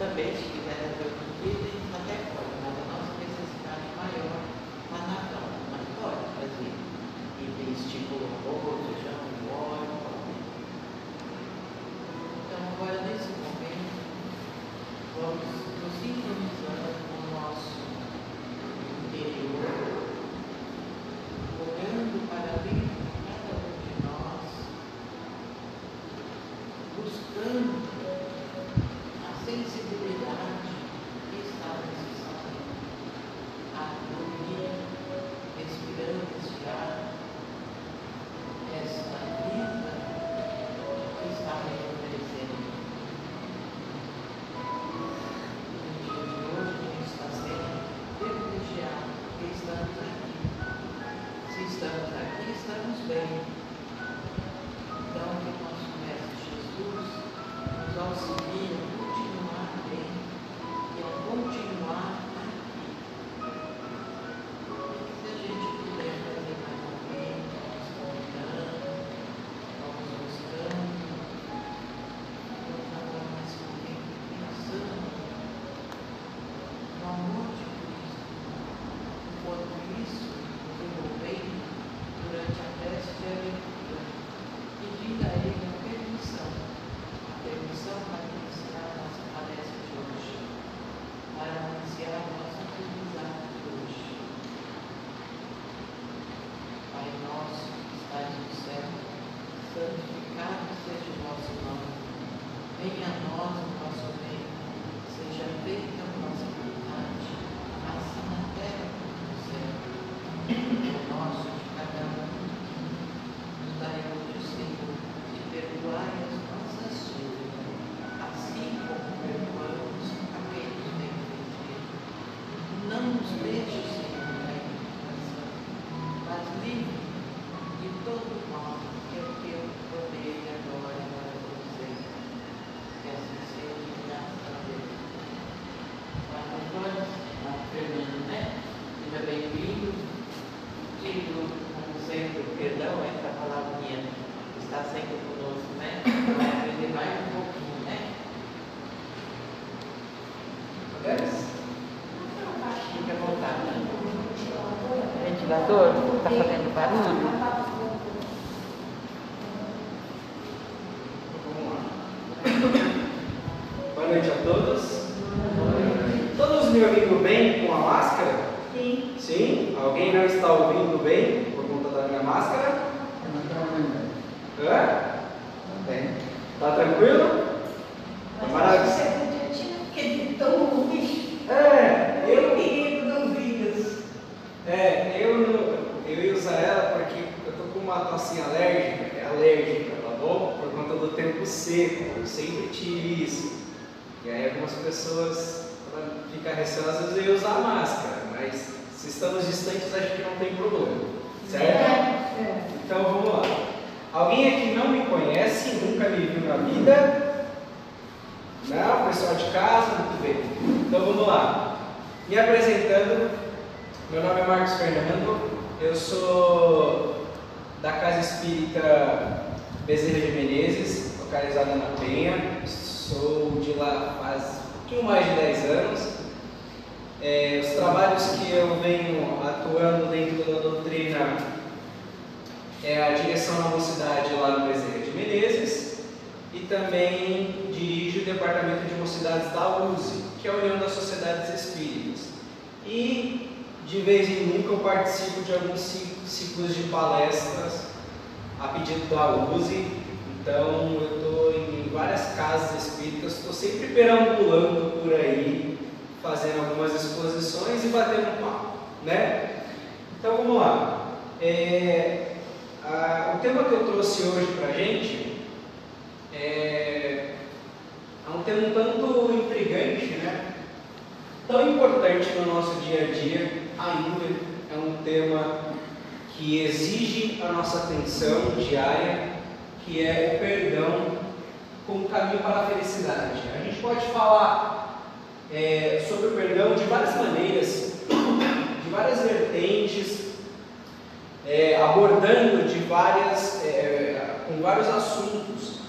Também, se quiser fazer outro dia, até pode, mas a nossa necessidade maior está na cama, mas pode fazer. Itens tipo arroz, feijão, óleo, pode. Então, agora nesse momento, vamos nos sincronizando com o nosso interior, olhando para dentro de cada um de nós, buscando a sensibilidade que está necessária, a harmonia, respirando esse ar, esta vida que está me oferecendo. No dia de hoje, a gente está sendo privilegiado porque estamos aqui. Se estamos aqui, estamos bem. Então, que nosso Mestre Jesus nos auxilie a continuar bem e a continuar aqui. Se a gente puder fazer mais alguém, vamos convidando, vamos buscando, vamos agora mais com tempo pensando no amor de Cristo, enquanto isso nos envolvendo durante a prece de abertura, pedindo a Ele a permissão para iniciar a nossa palestra de hoje, para iniciar a nossa aprendizagem de hoje. Pai nosso que estás no céu, santificado seja o vosso nome. Venha a nós o vosso reino, seja feita a vossa vontade, assim na terra como no céu. O nosso de cada um nos dai hoje, Senhor, e perdoai as nossas dívidas, assim como perdoamos a quem nos tem ofendido. Não nos deixes, Senhor, cair em tentação, mas livre de todo mal, que é o teu poder e a glória para todos sempre. Que assim seja, graças a Deus. Pai, nós, Fernando, né? Seja bem-vindo. Digo, como sempre, perdão, essa palavrinha está sempre conosco, né? Vai aprender mais um pouquinho, né? Podemos? Fique à vontade. Ventilador? Está fazendo barulho? Vamos lá. Boa noite a todos. Todos me ouvindo bem com a máscara? Sim. Sim? Alguém não está ouvindo bem por conta da minha máscara? Eu não estou ouvindo. Hã? Bem. Tá tranquilo? Maravilha. Você podia tirar aquele tão ruim. Eu perigo dos vírus. eu ia usar ela porque eu tô com uma tocinha alérgica, tá bom? Por conta do tempo seco, eu sempre tive isso. E aí algumas pessoas, para ficar receosas, eu ia usar a máscara, mas se estamos distantes, acho que não tem problema, certo? Então vamos lá. Alguém aqui não me conhece, nunca me viu na vida? Não? Pessoal de casa? Muito bem. Então vamos lá. Me apresentando, meu nome é Marcos Fernando, eu sou da Casa Espírita Bezerra de Menezes, localizada na Penha, sou de lá faz um pouquinho mais de 10 anos. Os trabalhos que eu venho atuando dentro da doutrina é a direção da mocidade lá no Bezerra de Menezes e também dirijo o departamento de mocidades da USE, que é a União das Sociedades Espíritas. E de vez em nunca eu participo de alguns ciclos de palestras a pedido da USE. Então eu estou em várias casas espíritas, estou sempre perambulando por aí, fazendo algumas exposições e batendo um papo, né? Então vamos lá. O tema que eu trouxe hoje para a gente é um tema um tanto intrigante, né? Tão importante no nosso dia a dia, ainda é um tema que exige a nossa atenção diária, que é o perdão como caminho para a felicidade. A gente pode falar sobre o perdão de várias maneiras, de várias vertentes, abordando com vários assuntos,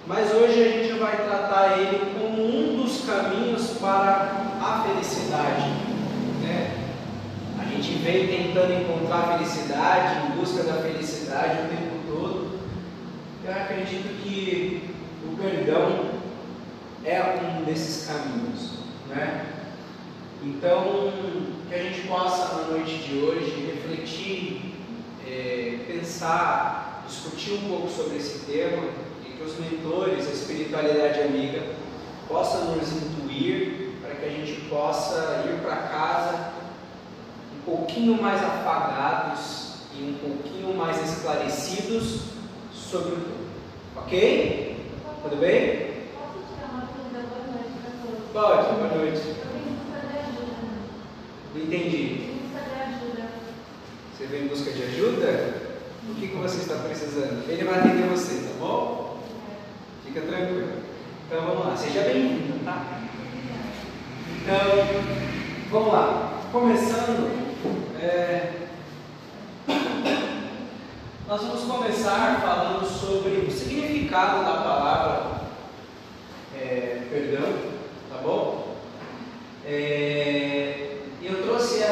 mas hoje a gente vai tratar ele como um dos caminhos para a felicidade, né? A gente vem tentando encontrar a felicidade, em busca da felicidade o tempo todo. Eu acredito que o perdão é um desses caminhos, né? Então, que a gente possa na noite de hoje refletir, pensar, discutir um pouco sobre esse tema, e que os mentores, a espiritualidade amiga, possam nos intuir para que a gente possa ir para casa um pouquinho mais afagados e um pouquinho mais esclarecidos sobre o tema. Ok? Tudo bem? Posso tirar uma dúvida? Boa noite para todos. Pode, boa noite. Eu vim em busca de ajuda. Não entendi. Vim em busca de ajuda. Você vem em busca de ajuda? O que você está precisando? Ele vai atender você, tá bom? Fica tranquilo. Então vamos lá, seja bem-vindo, tá? Então, vamos lá. Começando, nós vamos começar falando sobre o significado da palavra perdão, tá bom? Eu trouxe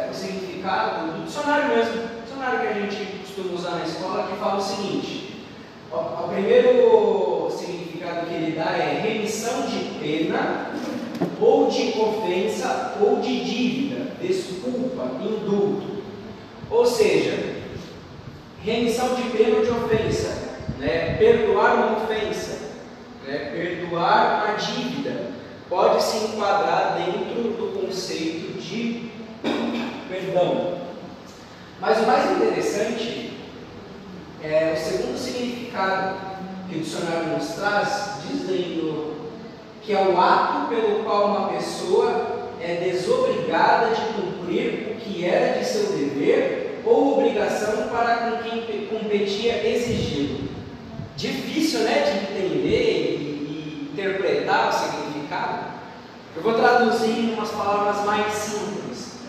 o significado do dicionário mesmo, dicionário que a gente costuma usar na escola, que fala o seguinte: o primeiro significado que ele dá é remissão de pena, ou de ofensa, ou de dívida, desculpa, indulto. Ou seja, remissão de pena ou de ofensa, né? Perdoar uma ofensa, né? Perdoar uma dívida, pode se enquadrar dentro do conceito de perdão. Mas o mais interessante é o segundo significado que o dicionário nos traz, dizendo que é o ato pelo qual uma pessoa é desobrigada de cumprir o que era de seu dever ou obrigação para com quem competia exigi-lo. Difícil, né, de entender e interpretar o significado. Eu vou traduzir em umas palavras mais simples.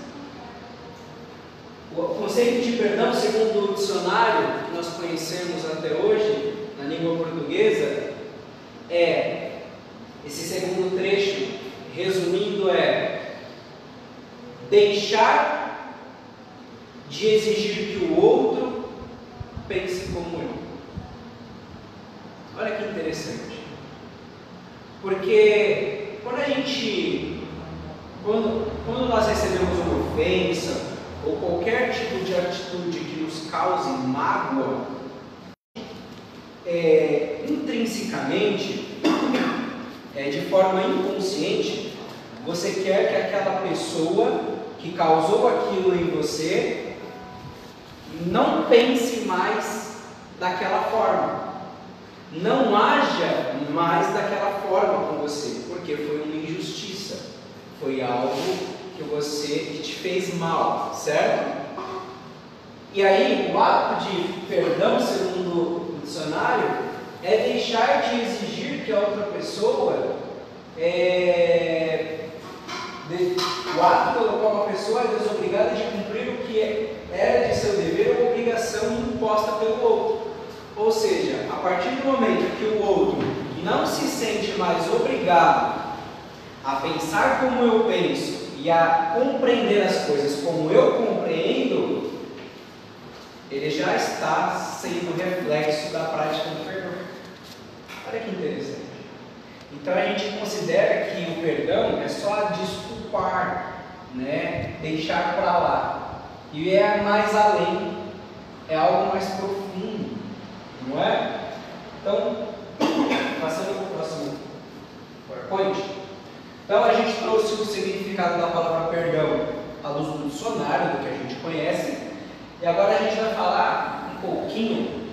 O conceito de perdão, segundo o dicionário que nós conhecemos até hoje, na língua portuguesa, esse segundo trecho, resumindo, deixar de exigir que o outro pense como eu. Olha que interessante. Porque quando nós recebemos uma ofensa ou qualquer tipo de atitude que nos cause mágoa, intrinsecamente, de forma inconsciente, você quer que aquela pessoa que causou aquilo em você não pense mais daquela forma, não haja mais daquela forma com você, porque foi uma injustiça, foi algo que te fez mal, certo? E aí, o ato de perdão, segundo o dicionário, é deixar de exigir que a outra pessoa, o ato pelo qual uma pessoa é desobrigada de cumprir o que era de seu dever ou obrigação imposta pelo outro. Ou seja, a partir do momento que o outro não se sente mais obrigado a pensar como eu penso e a compreender as coisas como eu compreendo, ele já está sendo reflexo da prática do perdão. Olha que interessante. Então a gente considera que o perdão é só desculpar, né? Deixar para lá. E é mais além, é algo mais profundo, não é? Então, passando para o próximo PowerPoint. Então a gente trouxe o significado da palavra perdão à luz do dicionário, do que a gente conhece. E agora a gente vai falar um pouquinho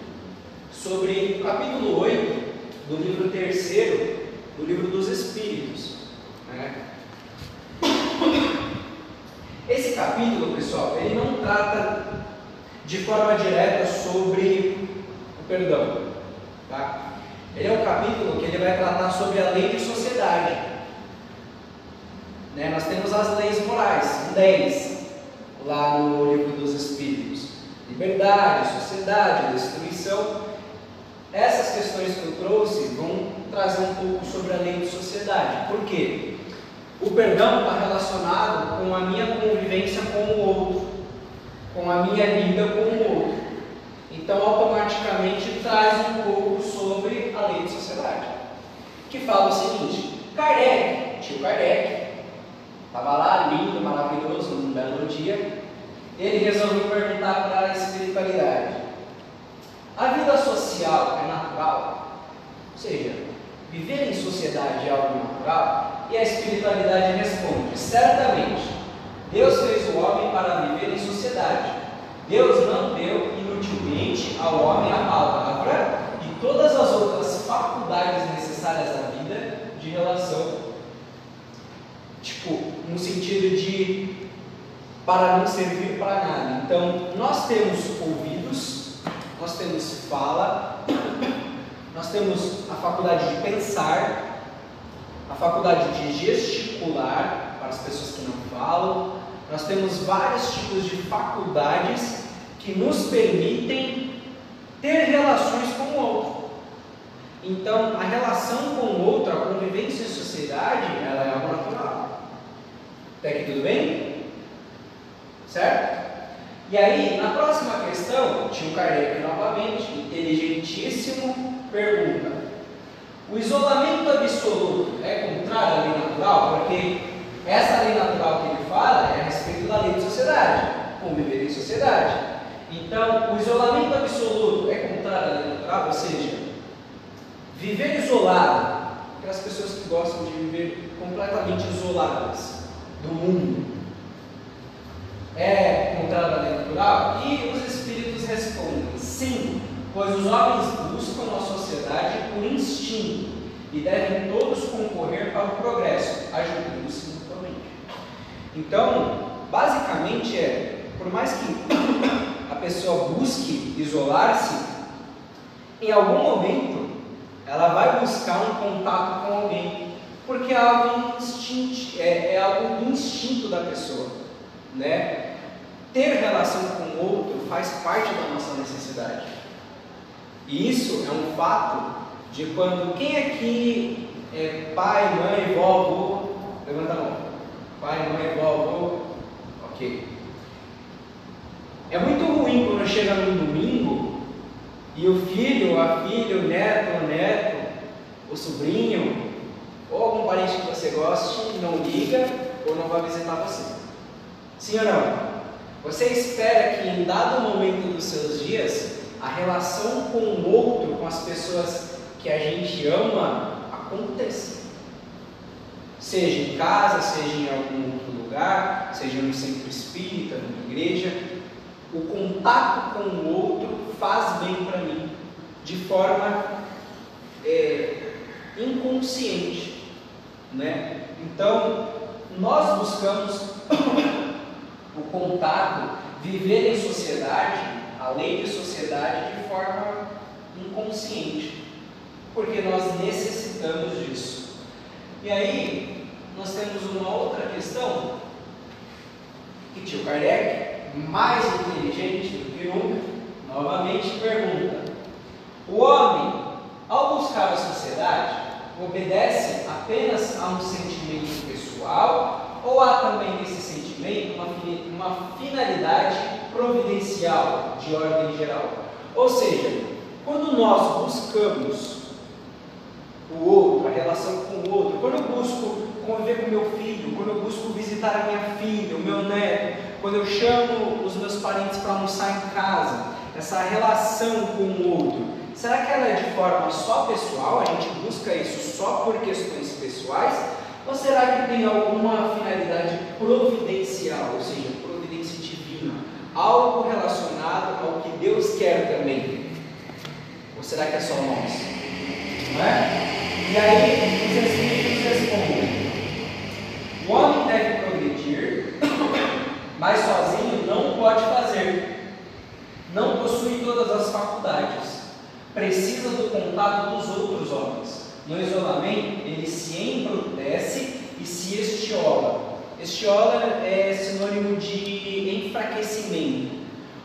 sobre o capítulo 8 do livro 3º do livro dos Espíritos, né? Esse capítulo, pessoal, ele não trata de forma direta sobre o perdão, tá? Ele é um capítulo que ele vai tratar sobre a lei de sociedade, né? Nós temos as leis morais, são 10 lá no livro dos Espíritos: liberdade, sociedade, destruição. Essas questões que eu trouxe vão trazer um pouco sobre a lei de sociedade. Por quê? O perdão está relacionado com a minha convivência com o outro, com a minha lida com o outro. Então, automaticamente traz um pouco sobre a lei de sociedade, que fala o seguinte: Kardec, tio Kardec, estava lá lindo, maravilhoso, num belo dia, ele resolveu perguntar para a espiritualidade: a vida social é natural? Ou seja, viver em sociedade é algo natural? E a espiritualidade responde: certamente, Deus fez o homem para viver em sociedade. Deus não deu inutilmente ao homem a palavra e todas as outras faculdades necessárias à vida de relação. Tipo, no sentido de para não servir para nada. Então, nós temos ouvidos, nós temos fala, nós temos a faculdade de pensar, a faculdade de gesticular para as pessoas que não falam. Nós temos vários tipos de faculdades que nos permitem ter relações com o outro. Então, a relação com o outro, a convivência em sociedade, ela é algo natural. Até aqui tudo bem? Certo? E aí, na próxima questão, tio Kardec novamente, inteligentíssimo, pergunta: o isolamento absoluto é contrário à lei natural? Porque essa lei natural que ele fala é a respeito da lei de sociedade, conviver em sociedade. Então, o isolamento absoluto é contrário à lei natural, ou seja, viver isolado, aquelas pessoas que gostam de viver completamente isoladas do mundo, é contrário à lei natural? E os espíritos respondem: sim, pois os homens buscam a sociedade por instinto e devem todos concorrer para o progresso, ajudando-se mutuamente. Então, basicamente por mais que a pessoa busque isolar-se, em algum momento ela vai buscar um contato com alguém, porque é algo algo do instinto da pessoa, né? Ter relação com o outro faz parte da nossa necessidade. E isso é um fato de quando... Quem aqui é pai, mãe, vovô? Levanta a mão. Pai, mãe, vovô. Ok. É muito ruim quando chega no domingo e o filho, a filha, o neto, o sobrinho, ou algum parente que você goste, não liga ou não vai visitar você. Sim ou não? Você espera que em dado momento dos seus dias a relação com o outro, com as pessoas que a gente ama, aconteça. Seja em casa, seja em algum outro lugar, seja no centro espírita, numa igreja, o contato com o outro faz bem para mim, de forma inconsciente, né? Então, nós buscamos o contato, viver em sociedade, a lei de sociedade, de forma inconsciente, porque nós necessitamos disso. E aí, nós temos uma outra questão, que tio Kardec, mais inteligente do que nunca, novamente pergunta: o homem, ao buscar a sociedade, obedece apenas a um sentimento pessoal, ou há também nesse sentimento uma finalidade providencial de ordem geral? Ou seja, quando nós buscamos o outro, a relação com o outro, quando eu busco conviver com meu filho, quando eu busco visitar a minha filha, o meu neto, quando eu chamo os meus parentes para almoçar em casa, essa relação com o outro, será que ela é de forma só pessoal? A gente busca isso só por questões pessoais? Ou será que tem alguma finalidade providencial, ou seja, providência divina, algo relacionado ao que Deus quer também? Ou será que é só nós? Não é? E aí os Espíritos respondem: o homem deve progredir, mas sozinho não pode fazer. Não possui todas as faculdades. Precisa do contato dos outros homens. No isolamento, ele se embrutece e se estiola. Estiola é sinônimo de enfraquecimento.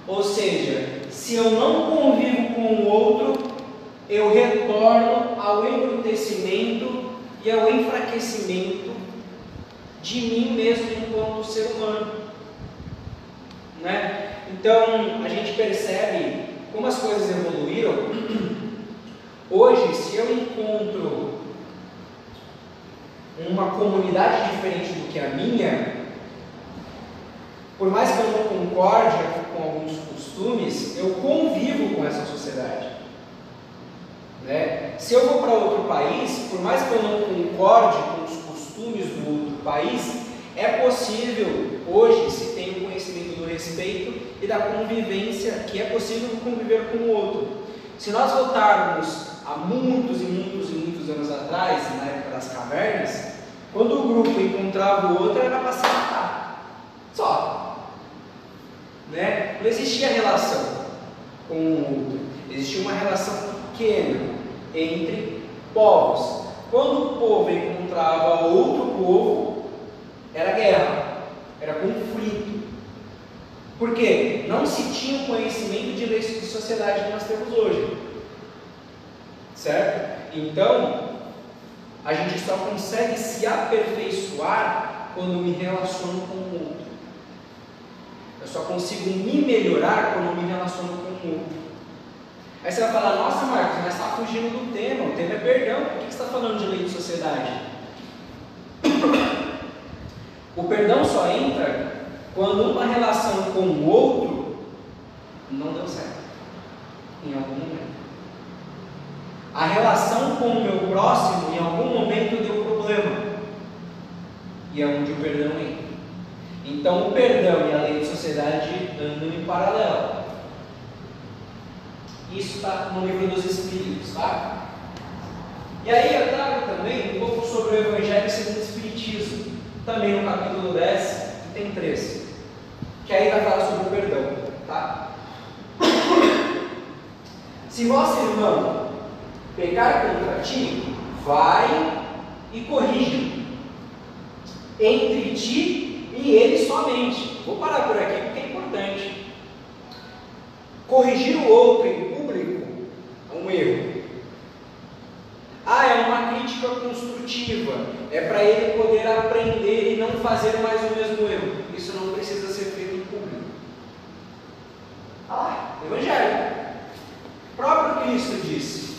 Ou seja, se eu não convivo com o outro, eu retorno ao embrutecimento e ao enfraquecimento de mim mesmo enquanto ser humano, né? Então a gente percebe como as coisas evoluíram. Hoje, se eu encontro uma comunidade diferente do que a minha, por mais que eu não concorde com alguns costumes, eu convivo com essa sociedade, né? Se eu vou para outro país, por mais que eu não concorde com os costumes do outro país, é possível, hoje se tem o conhecimento do respeito e da convivência, que é possível conviver com o outro. Se nós voltarmos há muitos e muitos e muitos anos atrás, na época das cavernas, quando o grupo encontrava o outro era para se matar, só, né? Não existia relação com o outro, existia uma relação pequena entre povos. Quando o povo encontrava outro povo, era guerra, era conflito. Por quê? Não se tinha o conhecimento de leis de sociedade que nós temos hoje, certo? Então, a gente só consegue se aperfeiçoar quando me relaciono com o outro. Eu só consigo me melhorar quando me relaciono com o outro. Aí você vai falar, nossa Marcos, mas está fugindo do tema, o tema é perdão, por que você está falando de lei de sociedade? O perdão só entra quando uma relação com o outro não deu certo, em algum momento. A relação com o meu próximo, em algum momento, deu problema. E é onde o perdão entra. Então, o perdão e a lei de sociedade andam em paralelo. Isso está no livro dos Espíritos, tá? E aí eu trago também um pouco sobre o Evangelho segundo o Espiritismo, também no capítulo 10, tem 13, que aí vai falar sobre o perdão, tá? Se vosso irmão pecar contra ti, vai e corrige entre ti e ele somente. Vou parar por aqui porque é importante. Corrigir o outro em público é um erro. É uma crítica construtiva, é para ele poder aprender e não fazer mais o mesmo erro. Isso não precisa ser feito em público. Evangelho. O próprio Cristo disse: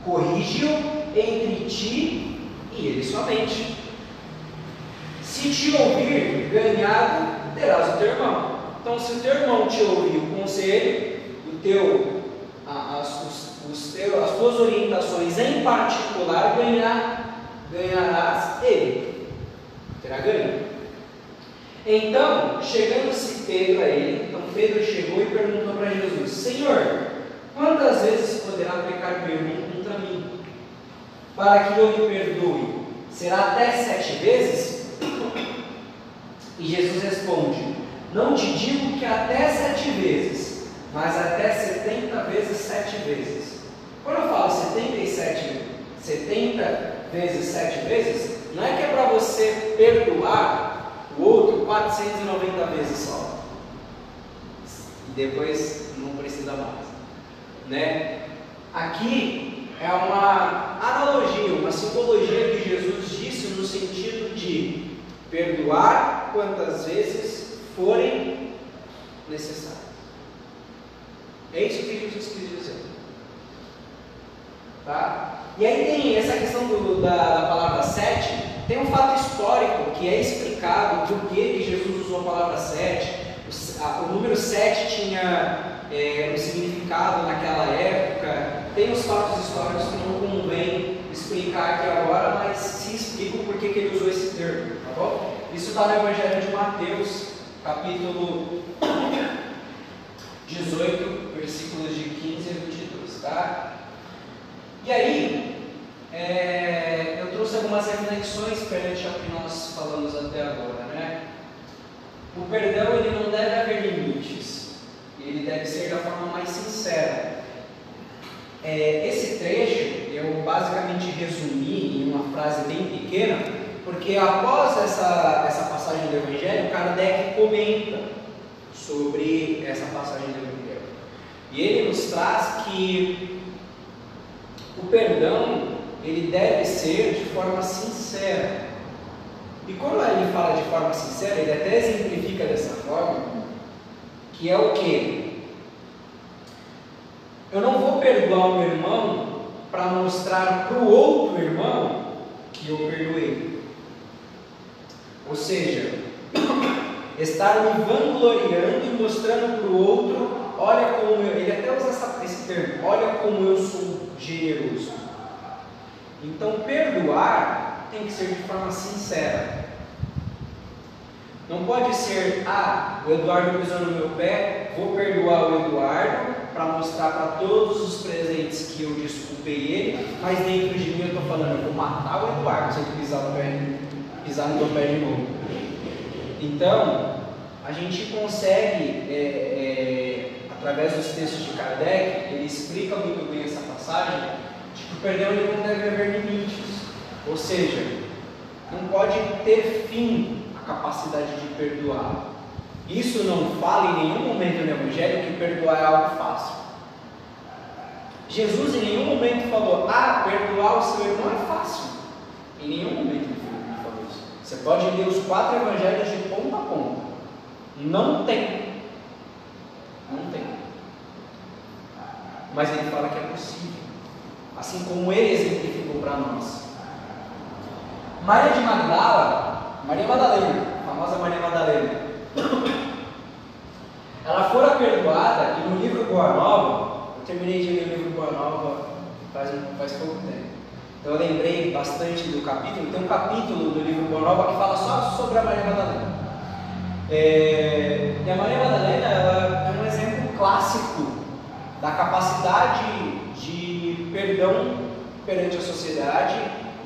corrige-o entre ti e ele somente. Se te ouvir, ganhado terás o teu irmão. Então, se o teu irmão te ouvir o conselho, as tuas orientações em particular, ganharás ele. Terá ganho. Então, chegando-se Pedro a ele, então Pedro chegou e perguntou para Jesus: Senhor, quantas vezes poderá pecar meu irmão contra mim, para que eu lhe perdoe? Será até 7 vezes? E Jesus responde: não te digo que até 7 vezes, mas até 70 vezes 7 vezes. Quando eu falo 70 vezes 7 vezes, não é que é para você perdoar o outro 490 vezes só, e depois não precisa mais, né? Aqui é uma analogia, uma simbologia que Jesus disse no sentido de perdoar quantas vezes forem necessárias. É isso que Jesus quis dizer, tá? E aí tem essa questão da palavra 7, tem um fato histórico que é explicado por que Jesus usou a palavra 7. O número 7 tinha um significado naquela época. Tem os fatos históricos que não convém explicar aqui agora, mas se explicam por que ele usou esse termo, tá bom? Isso está no Evangelho de Mateus, capítulo 18, versículos de 15 a 22, tá? E aí, eu trouxe algumas reflexões perante ao que nós falamos até agora, né? O perdão, ele não deve haver limites, ele deve ser da forma mais sincera. Esse trecho, eu basicamente resumi em uma frase bem pequena, porque após essa passagem do Evangelho, Kardec comenta sobre essa passagem do Evangelho. E ele nos traz que o perdão, ele deve ser de forma sincera. E quando ele fala de forma sincera, ele até exemplifica dessa forma, que é o quê? Eu não vou perdoar o meu irmão para mostrar para o outro irmão que eu perdoei. Ou seja, estar me vangloriando e mostrando para o outro, olha como eu, ele até usa esse termo, olha como eu sou generoso. Então perdoar tem que ser de forma sincera. Não pode ser, o Eduardo pisou no meu pé, vou perdoar o Eduardo para mostrar para todos os presentes que eu desculpei ele, mas dentro de mim eu estou falando, eu vou matar o Eduardo se ele pisar no meu pé de novo. Então, a gente consegue, através dos textos de Kardec, ele explica muito bem essa passagem, de que o perdão ele não deve haver limites, ou seja, não pode ter fim a capacidade de perdoar. Isso não fala em nenhum momento no Evangelho que perdoar é algo fácil. Jesus em nenhum momento falou, perdoar o seu irmão é fácil. Em nenhum momento ele falou isso. Você pode ler os 4 Evangelhos de ponta a ponta. Não tem. Não tem. Mas ele fala que é possível. Assim como ele exemplificou para nós. Maria Madalena, a famosa Maria Madalena, ela fora perdoada, e no livro Boa Nova, eu terminei de ler o livro Boa Nova faz pouco tempo, então eu lembrei bastante do capítulo. Tem um capítulo do livro Boa Nova que fala só sobre a Maria Madalena, e a Maria Madalena ela é um exemplo clássico da capacidade de perdão perante a sociedade,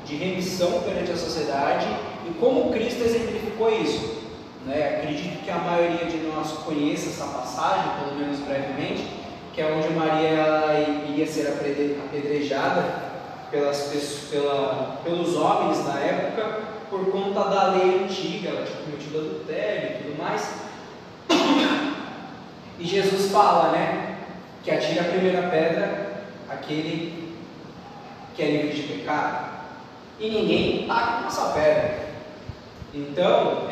de remissão perante a sociedade, e como Cristo exemplificou isso. Acredito que a maioria de nós conheça essa passagem, pelo menos brevemente, que é onde Maria iria ser apedrejada pelos homens da época por conta da lei antiga. Ela tinha cometido adultério e tudo mais. E Jesus fala, que atira a primeira pedra aquele que é livre de pecado. E ninguém taca com essa pedra. Então,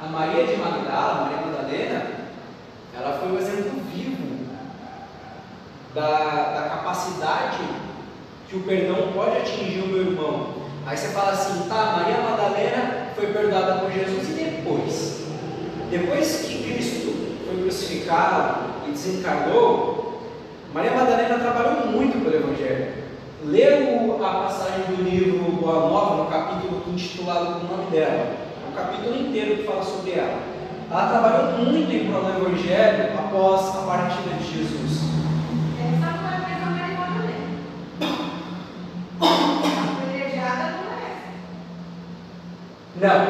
a Maria Madalena, ela foi um exemplo vivo da capacidade que o perdão pode atingir o meu irmão. Aí você fala assim, Maria Madalena foi perdoada por Jesus, e depois que Cristo foi crucificado e desencarnou, Maria Madalena trabalhou muito pelo Evangelho. Leu a passagem do livro Boa Nova, no capítulo intitulado com o nome dela, um capítulo inteiro que fala sobre ela. Ela trabalhou muito em prol do Evangelho após a partida de Jesus. Essa foi a mesma Maria Madalena. Apedrejada não é essa. Não,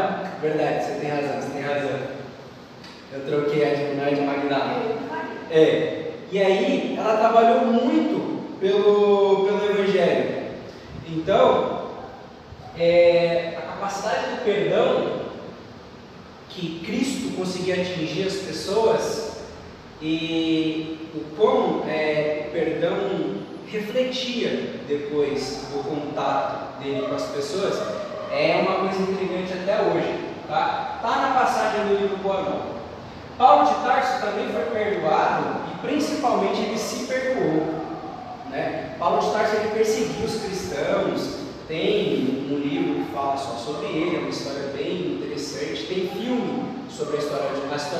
verdade, você tem razão. Eu troquei a de Magdala. E aí, ela trabalhou muito pelo Evangelho. Então, a capacidade do perdão que Cristo conseguia atingir as pessoas e o quão o perdão refletia depois do contato dele com as pessoas é uma coisa intrigante até hoje. Tá na passagem do livro Boa Nova. Paulo de Tarso também foi perdoado e principalmente ele se perdoou. Paulo de Tarso ele perseguiu os cristãos, tem um livro que fala só sobre ele, é uma história bem interessante, tem filme sobre a história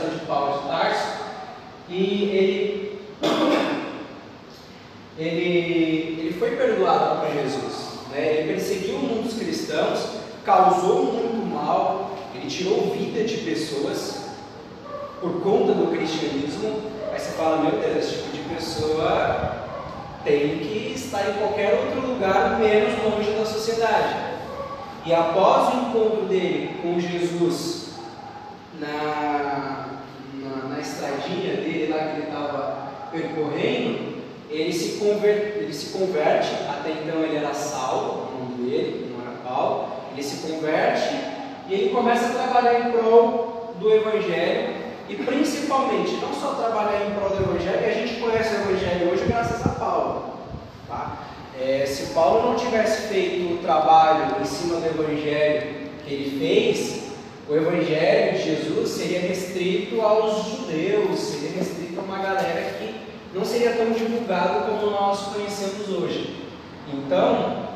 de Paulo de Tarso, e ele foi perdoado por Jesus, ele perseguiu muitos cristãos, causou muito mal, ele tirou vida de pessoas por conta do cristianismo. Aí você fala, meu Deus, esse tipo de pessoa tem que estar em qualquer outro lugar menos longe da sociedade. E após o encontro dele com Jesus na estradinha dele lá que ele estava percorrendo, ele se converte. Até então ele era Saulo, o nome dele, não era Paulo. Ele se converte e ele começa a trabalhar em prol do Evangelho, e principalmente não só trabalhar em prol do Evangelho, e a gente conhece o Evangelho hoje graças a Paulo. Se Paulo não tivesse feito o trabalho em cima do do evangelho que ele fez, o evangelho de Jesus seria restrito aos judeus, seria restrito a uma galera que não seria tão divulgado como nós conhecemos hoje. Então,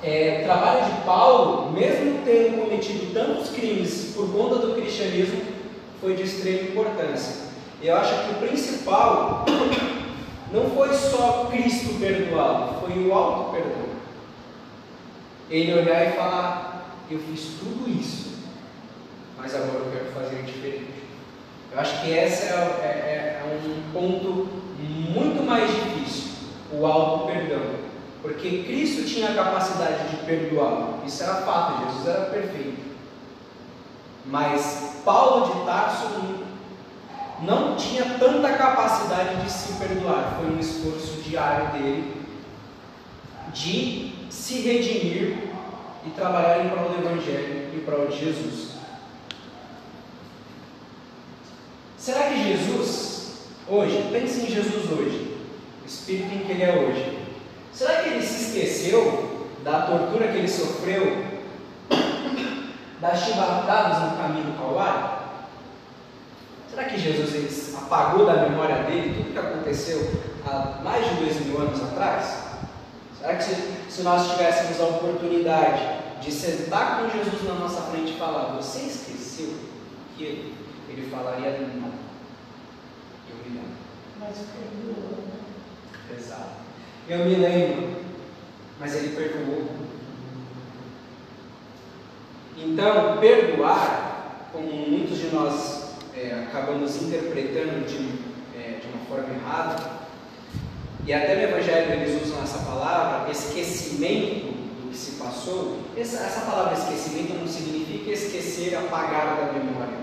o trabalho de Paulo, mesmo tendo cometido tantos crimes por conta do cristianismo, foi de extrema importância. Eu acho que o principal não foi só Cristo perdoá-lo, foi o auto-perdão. Ele olhar e falar: eu fiz tudo isso, mas agora eu quero fazer diferente. Eu acho que esse é um ponto muito mais difícil, o auto-perdão. Porque Cristo tinha a capacidade de perdoá-lo, isso era fato, Jesus era perfeito. Mas Paulo de Tarso não tinha tanta capacidade de se perdoar. Foi um esforço diário dele de se redimir e trabalhar em prol do Evangelho e em prol de Jesus. Será que Jesus, hoje, pense em Jesus hoje, o Espírito em que ele é hoje, será que ele se esqueceu da tortura que ele sofreu, das chibatadas no caminho do Calvário? Será que Jesus ele apagou da memória dele tudo que aconteceu há mais de 2000 anos atrás? Será que se nós tivéssemos a oportunidade de sentar com Jesus na nossa frente e falar: você esqueceu que ele falaria: não, eu me lembro. Mas perdoou. Exato. Eu me lembro, mas ele perdoou. Então, perdoar, como muitos de nós acabamos interpretando de uma forma errada, e até no Evangelho eles usam essa palavra, esquecimento do que se passou. Essa palavra esquecimento não significa esquecer, apagar da memória.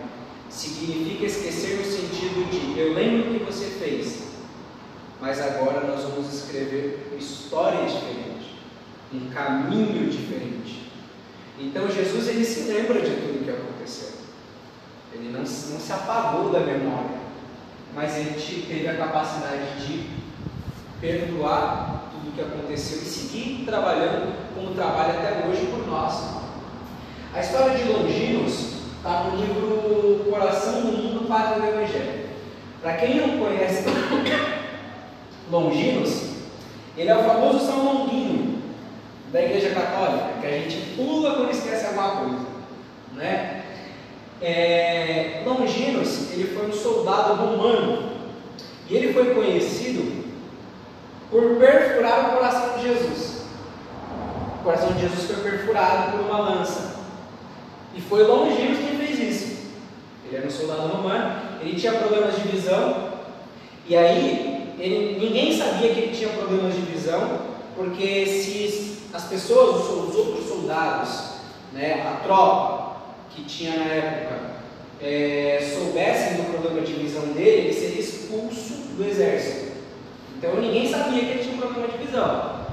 Significa esquecer no sentido de: eu lembro o que você fez, mas agora nós vamos escrever uma história diferente, um caminho diferente. Então Jesus ele se lembra de tudo que aconteceu. Ele não se apagou da memória, mas ele teve a capacidade de perdoar tudo que aconteceu e seguir trabalhando como trabalha até hoje por nós. A história de Longinos está no livro Coração do Mundo, Padre do Evangelho. Para quem não conhece Longinos, ele é o famoso São Longuinho da Igreja Católica, que a gente pula quando esquece alguma coisa, né? Longinos, ele foi um soldado romano e ele foi conhecido por perfurar o coração de Jesus. O coração de Jesus foi perfurado por uma lança e foi Longinos quem fez isso. Ele era um soldado romano, ele tinha problemas de visão e aí ninguém sabia que ele tinha problemas de visão, porque se as pessoas, os outros soldados, né, a tropa que tinha na época, soubessem do problema de visão dele, ele seria expulso do exército. Então ninguém sabia que ele tinha um problema de visão.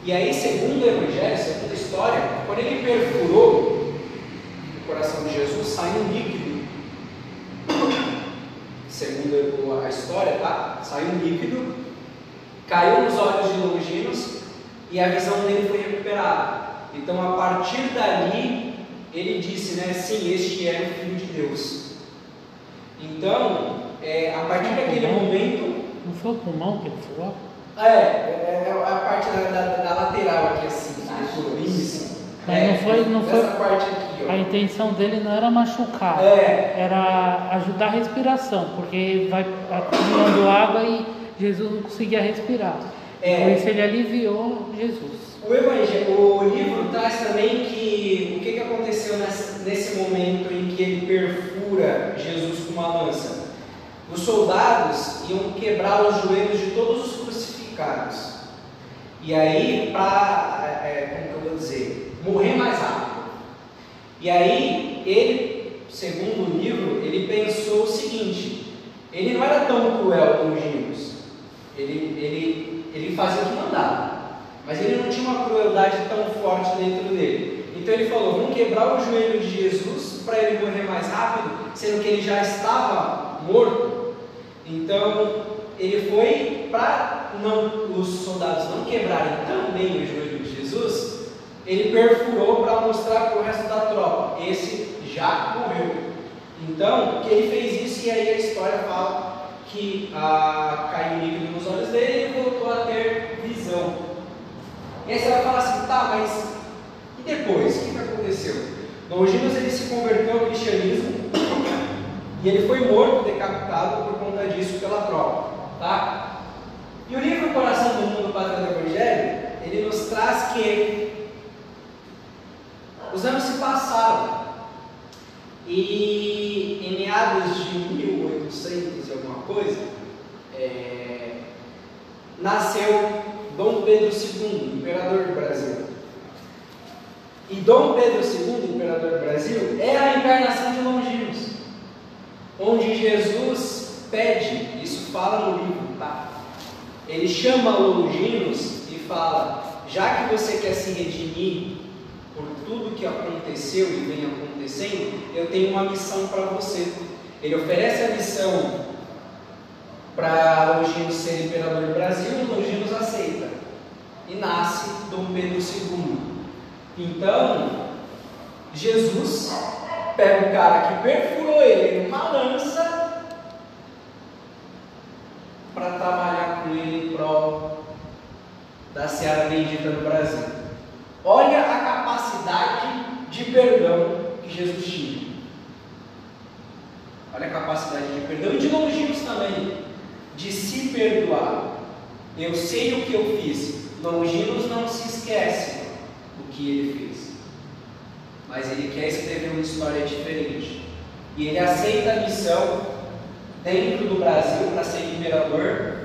E aí, segundo o Evangelho, segundo a história, quando ele perfurou o coração de Jesus, saiu um líquido. Segundo a história, tá? Saiu um líquido, caiu nos olhos de Longinos e a visão dele foi recuperada. Então, a partir dali, ele disse, né? Sim, este é o Filho de Deus. Então, a partir daquele momento... Não foi o pulmão que ele furou? A parte da lateral aqui, assim, isso. Mas não foi. Essa parte aqui, ó. A intenção dele não era machucar, era ajudar a respiração, porque vai acumulando água e Jesus não conseguia respirar. Por isso ele aliviou Jesus. O livro traz também o que aconteceu nesse momento em que ele perfura Jesus com uma lança. Os soldados iam quebrar os joelhos de todos os crucificados. E aí, como que eu vou dizer? Morrer mais rápido. E aí, ele, segundo o livro, ele pensou o seguinte: ele não era tão cruel com os gêmeos. Ele fazia o que mandava. Mas ele não tinha uma crueldade tão forte dentro dele. Então ele falou: vamos quebrar o joelho de Jesus para ele morrer mais rápido, sendo que ele já estava morto. Então ele foi, para os soldados não quebrarem também o joelho de Jesus, ele perfurou para mostrar para o resto da tropa. Esse já morreu. Então, que ele fez isso e aí a história fala que caiu líquido nos olhos dele e ele voltou a ter visão. E aí você vai falar assim, tá, mas e depois? O que aconteceu? Longinos ele se converteu ao cristianismo e ele foi morto, decapitado por conta disso pela tropa. Tá? E o livro Coração do Mundo, Pátria do Evangelho, ele nos traz que os anos se passaram e em meados de 1800 e alguma coisa, nasceu Dom Pedro II, imperador do Brasil. E Dom Pedro II, imperador do Brasil, é a encarnação de Longinos, onde Jesus pede, isso fala no livro, tá? Ele chama Longinos e fala, já que você quer se redimir por tudo que aconteceu e vem acontecendo, eu tenho uma missão para você. Ele oferece a missão para Longinos ser imperador do Brasil e Longinos aceita. E nasce Dom Pedro II. Então, Jesus pega o cara que perfurou ele numa lança para trabalhar com ele em prol da seara bendita do Brasil. Olha a capacidade de perdão que Jesus tinha. Olha a capacidade de perdão e de Longinos também, de se perdoar. Eu sei o que eu fiz. Longinos não se esquece do que ele fez, mas ele quer escrever uma história diferente. E ele aceita a missão dentro do Brasil para ser imperador,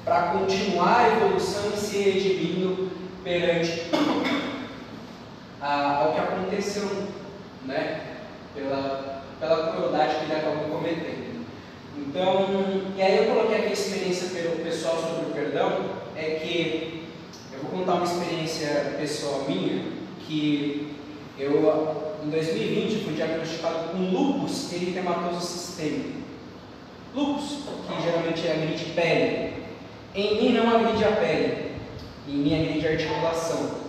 para continuar a evolução e se redimindo perante ao que aconteceu, né? Pela crueldade que ele acabou cometendo. Então, e aí eu coloquei aqui a experiência pessoal sobre o perdão, é que eu vou contar uma experiência pessoal minha, que eu, em 2020, fui diagnosticado com lúpus eritematoso sistêmico. Lúpus, que geralmente agride pele. Em mim não agride a pele, em mim agride a articulação.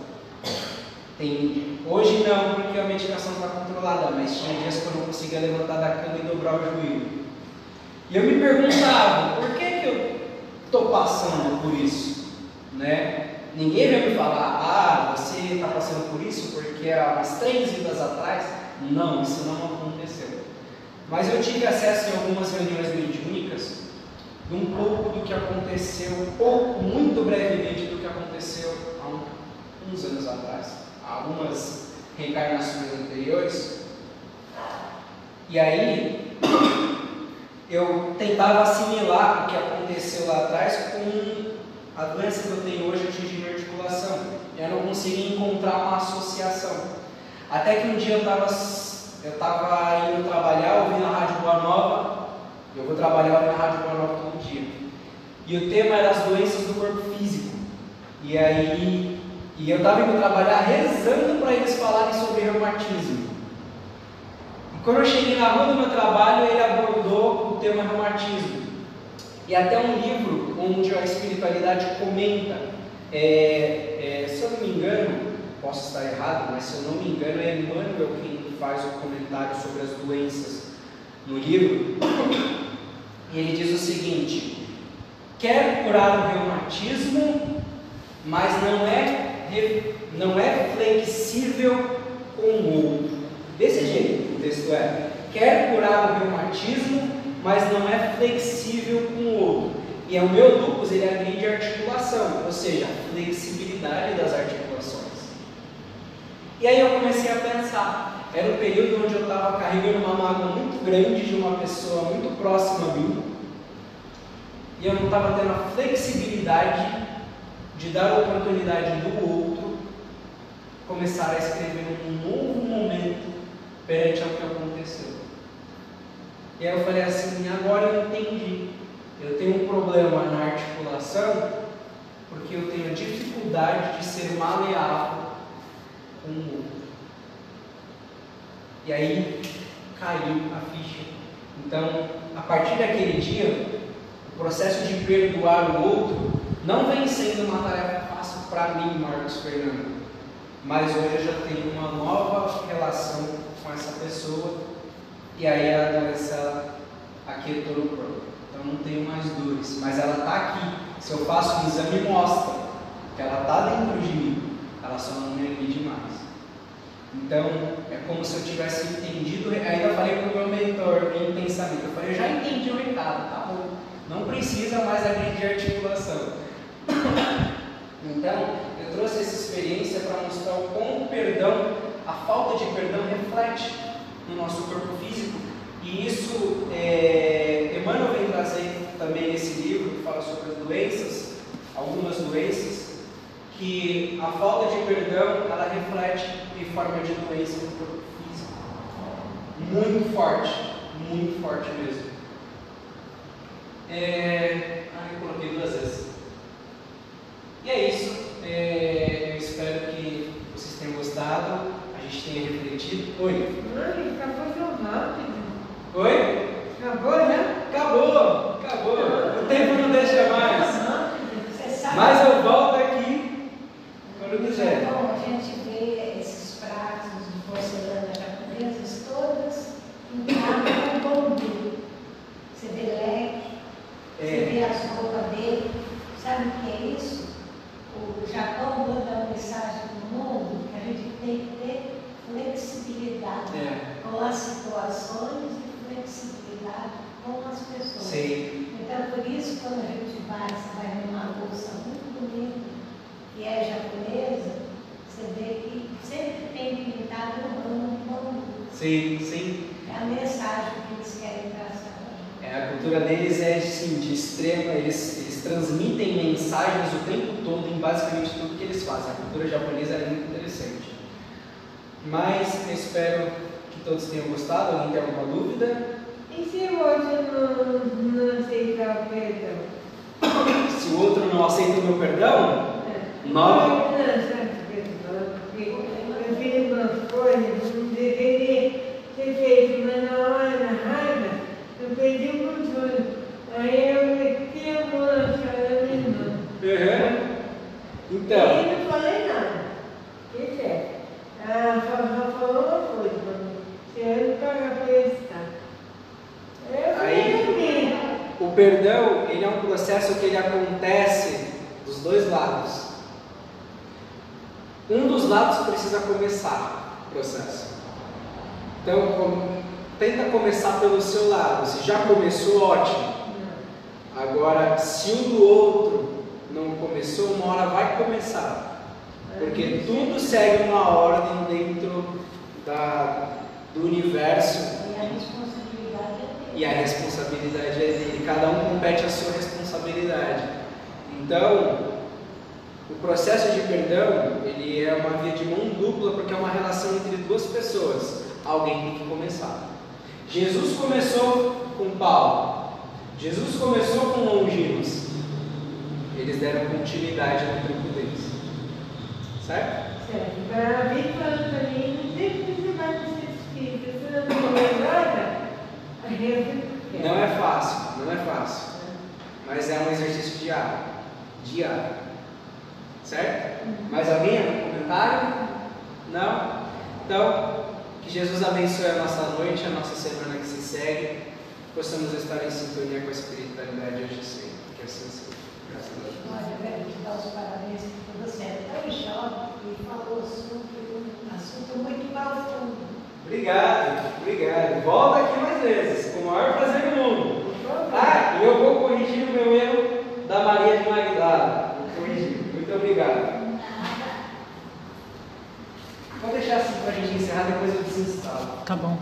Hoje não, porque a medicação está controlada, mas tinha dias que eu não conseguia levantar da cama e dobrar o joelho. E eu me perguntava, por que eu estou passando por isso? Né? Ninguém veio me falar, você está passando por isso porque há umas 3 vidas atrás. Não, isso não aconteceu. Mas eu tive acesso em algumas reuniões mediúnicas de um pouco do que aconteceu, muito brevemente do que aconteceu há uns anos atrás, há algumas reencarnações anteriores. E aí eu tentava assimilar o que aconteceu lá atrás com a doença que eu tenho hoje atingindo a articulação. Eu não conseguia encontrar uma associação. Até que um dia eu estava indo trabalhar, ouvindo a Rádio Boa Nova. Eu vou trabalhar ouvindo a Rádio Boa Nova todo dia. E o tema era as doenças do corpo físico. E eu estava indo trabalhar rezando para eles falarem sobre reumatismo. E quando eu cheguei na rua do meu trabalho, ele abordou o tema reumatismo. E até um livro onde a espiritualidade comenta, se eu não me engano, posso estar errado, mas se eu não me engano é Emmanuel quem faz o comentário sobre as doenças no livro. E ele diz o seguinte: quer curar o reumatismo, mas não é flexível com o outro. Desse jeito o texto é: quer curar o reumatismo, mas não é flexível com o outro. E o meu lúpus, ele agride a articulação, ou seja, a flexibilidade das articulações. E aí eu comecei a pensar, era um período onde eu estava carregando uma mágoa muito grande de uma pessoa muito próxima a mim, e eu não estava tendo a flexibilidade de dar a oportunidade do outro começar a escrever um novo momento perante ao que aconteceu. E aí eu falei assim, agora eu entendi. Eu tenho um problema na articulação porque eu tenho a dificuldade de ser maleável com o outro. E aí caiu a ficha. Então, a partir daquele dia, o processo de perdoar o outro não vem sendo uma tarefa fácil para mim, Marcos Fernando, mas hoje eu já tenho uma nova relação com essa pessoa e aí a doença aquietou no corpo. Então não tenho mais dores, mas ela está aqui. Se eu faço um exame, mostra que ela está dentro de mim, ela só não me agride mais. Então é como se eu tivesse entendido. Aí eu falei para o meu mentor em pensamento, eu falei, eu já entendi o recado, tá bom, não precisa mais agredir articulação. Então eu trouxe essa experiência para mostrar o como o perdão, a falta de perdão reflete no nosso corpo físico. E isso Emmanuel vem trazer também nesse livro que fala sobre as doenças, algumas doenças, que a falta de perdão ela reflete em forma de doença no corpo físico. Muito forte mesmo. Eu coloquei 2 vezes. E é isso. Eu espero que vocês tenham gostado, a gente tenha refletido. Oi? Mãe, acabou tão rápido. Oi? Acabou, né? Acabou. O tempo não deixa mais. Mas eu volto aqui quando quiser. Bom, a gente vê esses pratos de porcelana japonesas todas em cada bambu. Você vê leque, você vê as roupas dele. Sabe o que é isso? O Japão manda uma mensagem para o mundo que a gente tem que ter flexibilidade com as situações e flexibilidade com as pessoas. Sim. Então, por isso, quando a gente você vai ver uma bolsa muito bonita, que é japonesa, você vê que sempre tem pintado no ramo de bambu. Sim. É a mensagem que eles querem traçar. A cultura deles é assim, de extrema, eles transmitem mensagens o tempo todo em basicamente tudo que eles fazem. A cultura japonesa é muito interessante. Mas eu espero que todos tenham gostado. Alguém tem alguma dúvida? E se o outro não aceitar o perdão? Se o outro não aceita o meu perdão, Não, sabe porque eu fiz umas coisas, não deveria ter feito, mas na hora, na raiva, eu perdi o controle. Aí eu meti a mão na cara da minha irmã. Então. E não falei nada. Que é? Ela só falou uma coisa pra mim. Você não paga pra estar. Aí, o perdão, ele é um processo que ele acontece dos dois lados. Um dos lados precisa começar o processo. Então, tenta começar pelo seu lado. Se já começou, ótimo. Agora, se o do outro não começou, uma hora vai começar. Porque tudo segue uma ordem dentro do universo. E a responsabilidade é dele. Cada um compete a sua responsabilidade. Então, o processo de perdão, ele é uma via de mão dupla, porque é uma relação entre duas pessoas. Alguém tem que começar. Jesus começou com Paulo. Jesus começou com Longinos. Eles deram continuidade no tempo deles. Certo? Certo. Para mim, falando para mim, não tem que você vai ser espírita. Se não for nada, a gente não é fácil. Mas é um exercício diário. Certo? Mais alguém? Algum comentário? Não? Então, que Jesus abençoe a nossa noite, a nossa semana que se segue. Possamos estar em sintonia com a espiritualidade hoje e sempre. Que assim seja. Graças a Deus. Olha, eu quero te dar os parabéns porque você é tão jovem e falou um assunto muito profundo. Obrigado. Volta aqui mais vezes, com o maior prazer do mundo. E eu vou corrigir o meu erro da Maria de Magdala. Vou corrigir. Muito obrigado. Vou deixar assim para a gente encerrar, depois eu desinstalo. Tá bom.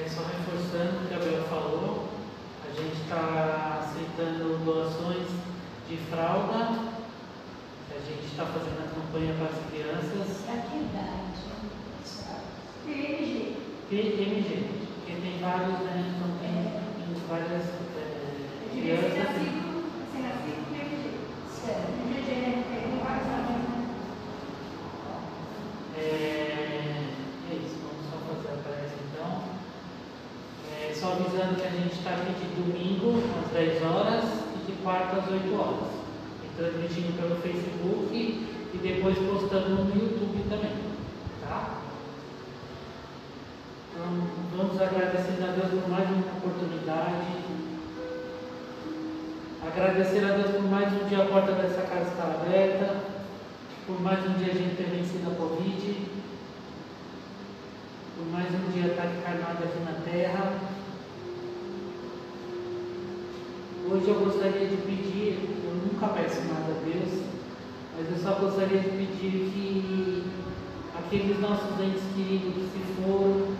Só reforçando o que a Gabriel falou, a gente está aceitando doações de fralda, a gente está fazendo a campanha para as crianças. É a que idade, pessoal? Sim, PMG, porque tem vários, né? Então tem várias crianças. É isso, vamos só fazer a prece então. Só avisando que a gente está aqui de domingo às 10 horas e de quarta às 8 horas. E transmitindo pelo Facebook e depois postando no YouTube também. Tá? Então, vamos agradecendo a Deus por mais uma oportunidade. Agradecer a Deus por mais um dia a porta dessa casa estar aberta. Por mais um dia a gente ter vencido a Covid. Por mais um dia estar encarnado aqui na Terra. Hoje eu gostaria de pedir, eu nunca peço nada a Deus, mas eu só gostaria de pedir que aqueles nossos entes queridos que se foram,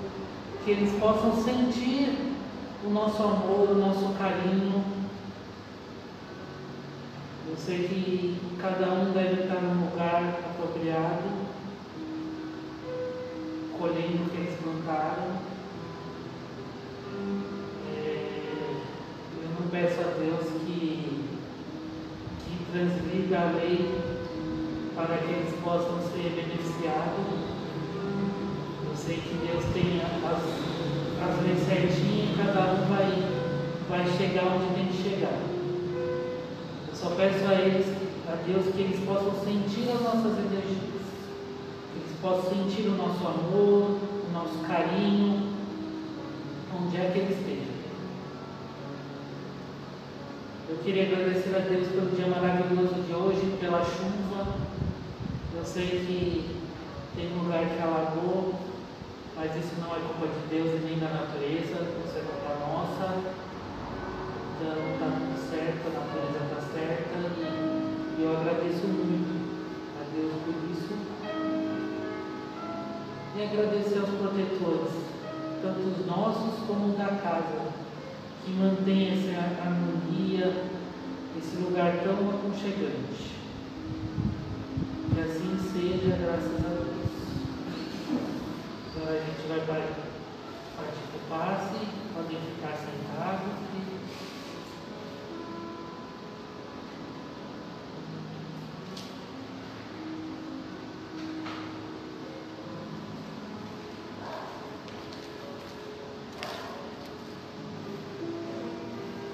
que eles possam sentir o nosso amor, o nosso carinho. Eu sei que cada um deve estar num lugar apropriado, colhendo o que eles plantaram. Eu não peço a Deus que transgrida a lei para que eles possam ser beneficiados. Eu sei que Deus tem as leis certinhas e cada um vai chegar onde tem que chegar. Eu só peço a Deus que eles possam sentir as nossas energias, que eles possam sentir o nosso amor, o nosso carinho, onde é que eles estejam. Eu queria agradecer a Deus pelo dia maravilhoso de hoje, pela chuva. Eu sei que tem um lugar que alagou, mas isso não é culpa de Deus e nem da natureza, isso é culpa nossa. Então está tudo certo, a natureza está certa e eu agradeço muito a Deus por isso. E agradecer aos protetores, tanto os nossos como os da casa, que mantém essa harmonia, esse lugar tão aconchegante.